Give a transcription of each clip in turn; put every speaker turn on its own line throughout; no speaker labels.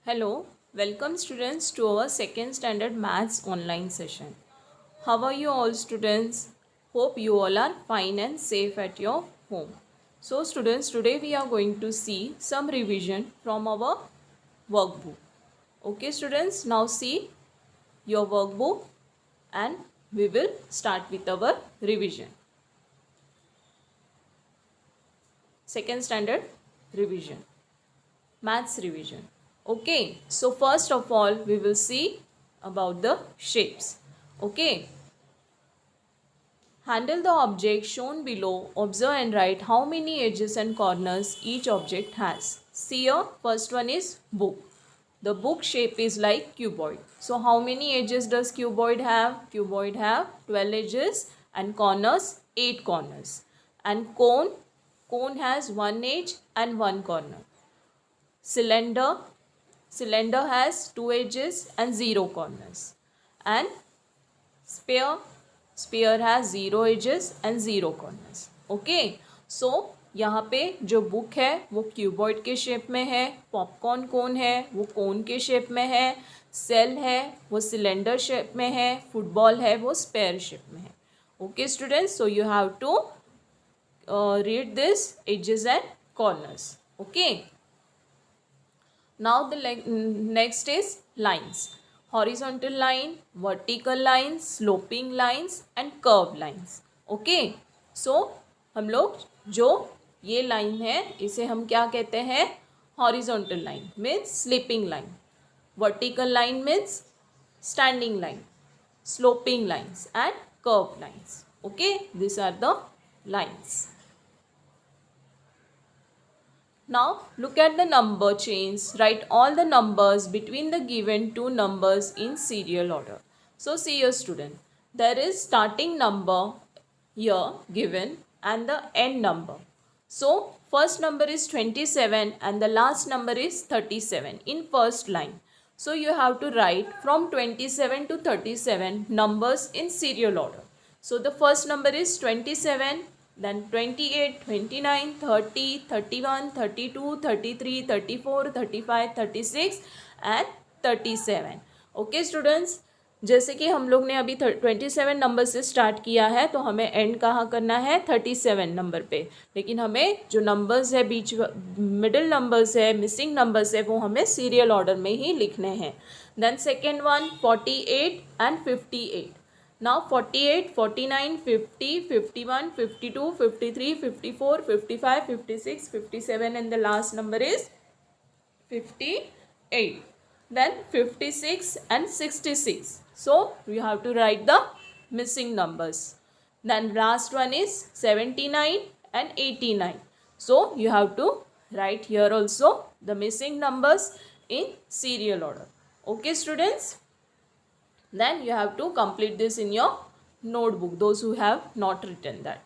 Hello, welcome students to our second standard maths online session. How are you all students? Hope you all are fine and safe at your home. So students, today we are going to see some revision from our workbook. Okay students, now see your workbook and we will start with our revision. Second standard revision. Maths revision. Okay, so first of all we will see about the shapes. Okay, handle the object shown below. Observe and write how many edges and corners each object has. See here, first one is book. The book shape is like cuboid. So how many edges does cuboid have? Cuboid have 12 edges and corners 8 corners. And cone has 1 edge and 1 corner. Cylinder has 2 edges and 0 corners. And sphere has 0 edges and 0 corners. Okay, सो यहाँ पे जो book है वो cuboid के shape में है, popcorn कोन है वो कोन के शेप में है, सेल है वो सिलेंडर शेप में है, फुटबॉल है वो स्पेयर शेप में है. Okay students, so you have to read this edges and corners. Okay, now the next is lines. Horizontal line, vertical lines, sloping lines and curved lines. Okay, so हम लोग जो ये line है इसे हम क्या कहते हैं? Horizontal line means sleeping line, vertical line means standing line, sloping lines and curved lines. Okay, these are the lines. Now look at the number chains. Write all the numbers between the given two numbers in serial order. So see your student, there is starting number here given and the end number. So first number is 27 and the last number is 37 in first line. So you have to write from 27 to 37 numbers in serial order. So the first number is 27, then 28, 29, 30, 31, 32, 33, 34, 35, 36 and 37. Okay students, जैसे कि हम लोग ने अभी 27 number से start किया है तो हमें एंड कहाँ करना है? 37 नंबर पे. लेकिन हमें जो नंबर्स है बीच मिडिल नंबर्स है, मिसिंग नंबर्स है, वो हमें सीरियल ऑर्डर में ही लिखने हैं. Then second one 48 and 58. Now 48, 49, 50, 51, 52, 53, 54, 55, 56, 57 and the last number is 58. Then 56 and 66. So you have to write the missing numbers. Then last one is 79 and 89. So you have to write here also the missing numbers in serial order. Okay students? Then you have to complete this in your notebook, those who have not written that.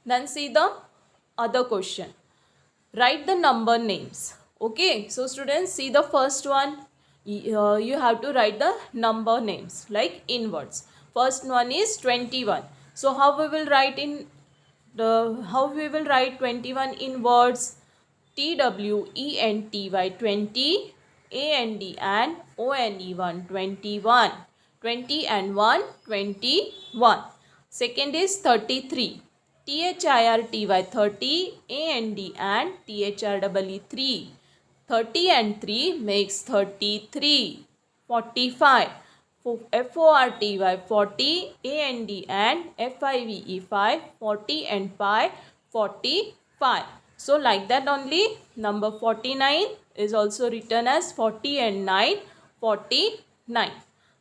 Then see the other question. Write the number names. Okay, so students, see the first one. You have to write the number names like inwards. First one is 21. So how we will write 21 in words? TWENTY 20, AND and ONE 21. 20 and 1, 21. Second is 33. THIRTY 30, AND and THREE 3. 30 and 3 makes 33. 45. FORTY 40, AND and FIVE 5. 40 and 5, 45. So like that only number 49 is also written as 40 and 9, 49.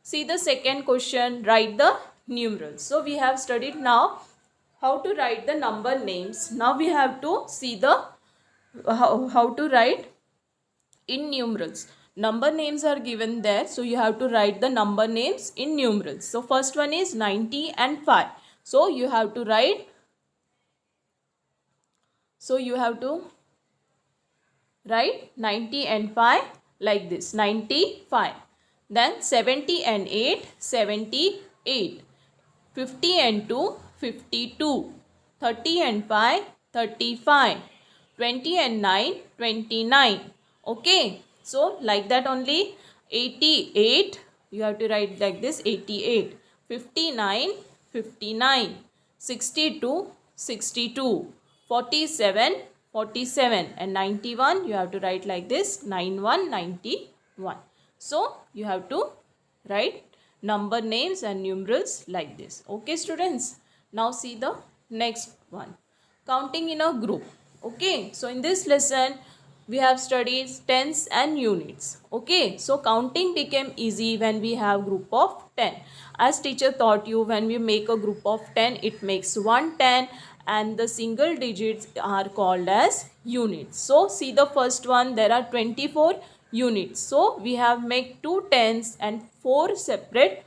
See the second question, write the numerals. So we have studied now how to write the number names. Now we have to see the how to write in numerals. Number names are given there, so you have to write the number names in numerals. So first one is 90 and 5. So you have to write write 90 and 5 like this, 95. Then 70 and 8, 78. 50 and 2, 52. 30 and 5, 35. 20 and 9, 29. Okay. So like that only. 88, you have to write like this, 88. 59, 59. 62, 62. 47, 47. And 91, you have to write like this, 91, 91. So you have to write number names and numerals like this. Okay students. Now see the next one. Counting in a group. Okay. So in this lesson we have studied tens and units. Okay. So counting became easy when we have group of 10. As teacher taught you, when we make a group of 10, it makes 110 and the single digits are called as units. So see the first one, there are 24 units. So we have make 2 tens and 4 separate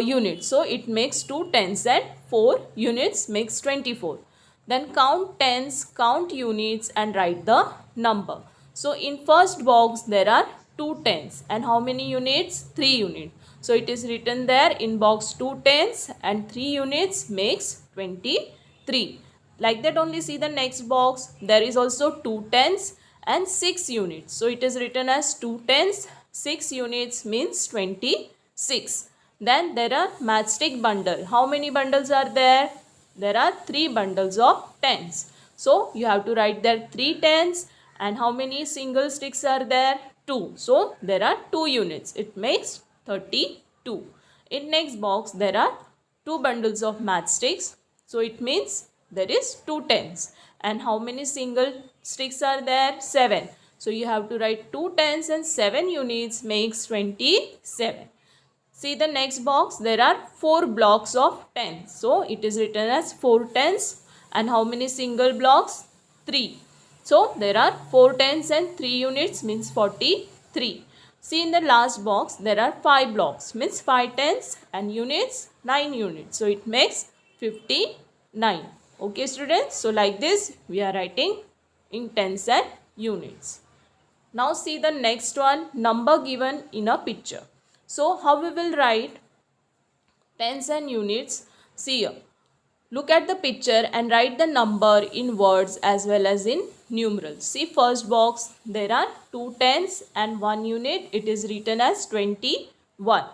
units. So it makes 2 tens and 4 units makes 24. Then count tens, count units and write the number. So in first box there are 2 tens and how many units? 3 units. So it is written there in box 2 tens and 3 units makes 23. Like that only see the next box. There is also 2 tens and 6 units. So it is written as 2 tens, 6 units means 26. Then there are matchstick bundle. How many bundles are there? There are 3 bundles of tens. So you have to write there 3 tens and how many single sticks are there? 2. So there are 2 units. It makes 32. In next box there are 2 bundles of matchsticks. So it means there is 2 tens. And how many single sticks are there? 7. So you have to write 2 tens and 7 units makes 27. See the next box, there are 4 blocks of tens. So it is written as 4 tens and how many single blocks? 3. So there are 4 tens and 3 units means 43. See in the last box there are 5 blocks means 5 tens and units 9 units. So it makes 59. Okay students, so like this we are writing in tens and units. Now see the next one, number given in a picture. So how we will write tens and units? See here. Look at the picture and write the number in words as well as in numerals. See first box, there are 2 tens and 1 unit. It is written as 21.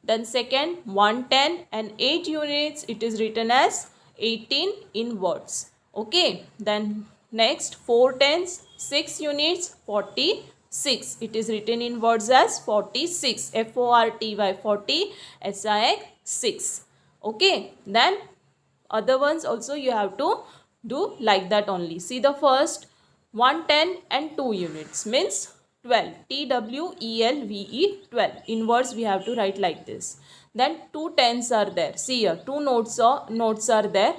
Then second, 1 10 and 8 units. It is written as 18 in words. Okay. Then next 4 tens, 6 units, 46. It is written in words as 46. F-O-R-T-Y 40 SIX 6. Okay. Then other ones also you have to do like that only. See the first 110 and 2 units means 12. TWELVE 12. In words we have to write like this. Then 2 tens are there. See here 2 notes are there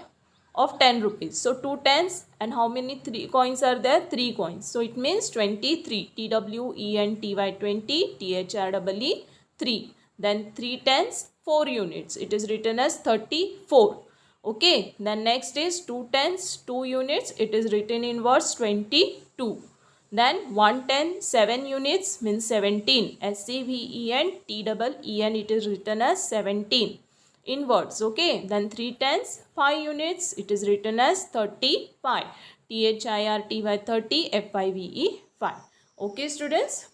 of 10 rupees. So 2 tens and how many 3 coins are there? 3 coins. So it means 23. TWENTY 20. THREE 3. Then 3 tens, 4 units. It is written as 34. Okay. Then next is 2 tens, 2 units. It is written in words 22. Then 110, 7 units means 17. SEVENTEEN. It is written as 17. In words. Okay. Then 3 tens, 5 units. It is written as 35. THIRTY 30. FIVE 5. Okay students.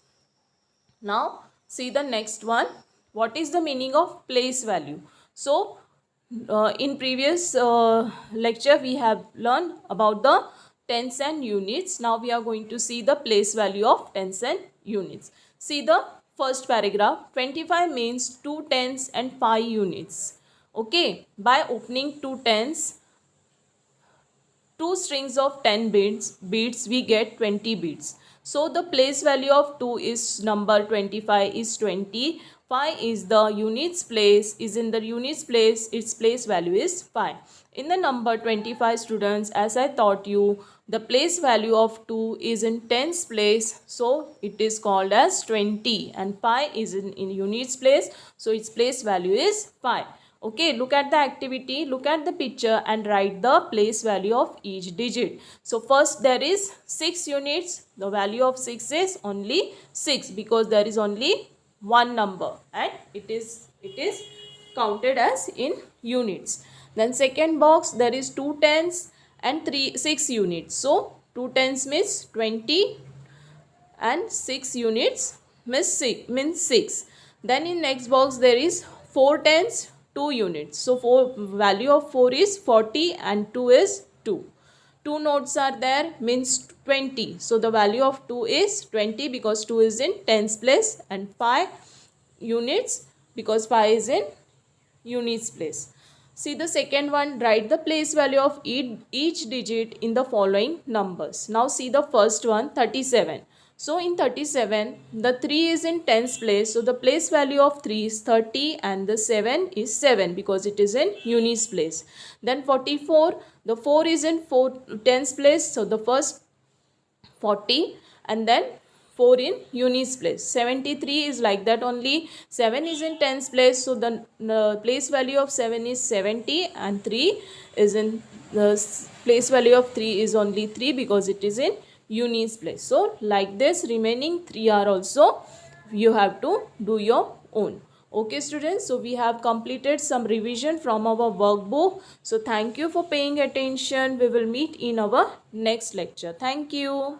Now see the next one. What is the meaning of place value? So in previous lecture we have learned about the tens and units. Now we are going to see the place value of tens and units. See the first paragraph. 25 means 2 tens and 5 units. Okay, by opening 2 tens, 2 strings of 10 beads we get 20 beads. So the place value of 2 is number 25 is 20. 5 is the units place, is in the units place, its place value is 5. In the number 25 students, as I taught you, the place value of 2 is in tens place, so it is called as 20, and 5 is in units place, so its place value is 5. Okay, look at the activity, look at the picture and write the place value of each digit. So first there is 6 units. The value of 6 is only 6 because there is only one number and it is counted as in units. Then second box there is 2 tens and 6 units. So 2 tens means 20. and 6 units means 6. Then in next box there is 4 tens, 2 units. So value of 4 is 40 and 2 is 2. 2 notes are there means 20. So the value of 2 is 20 because 2 is in tens place, and 5 units because 5 is in units place. See the second one, write the place value of each digit in the following numbers. Now see the first one, 37. So in 37, the 3 is in tens place. So the place value of 3 is 30 and the 7 is 7 because it is in units place. Then 44, the 4 is in tens place. So the first 40 and then 4 in units place. 73 is like that only. 7 is in tens place. So the place value of 7 is 70 and 3 is in the place value of 3 is only 3 because it is in units place. So like this remaining 3 are also you have to do your own. Okay students, so we have completed some revision from our workbook. So thank you for paying attention. We will meet in our next lecture. Thank you.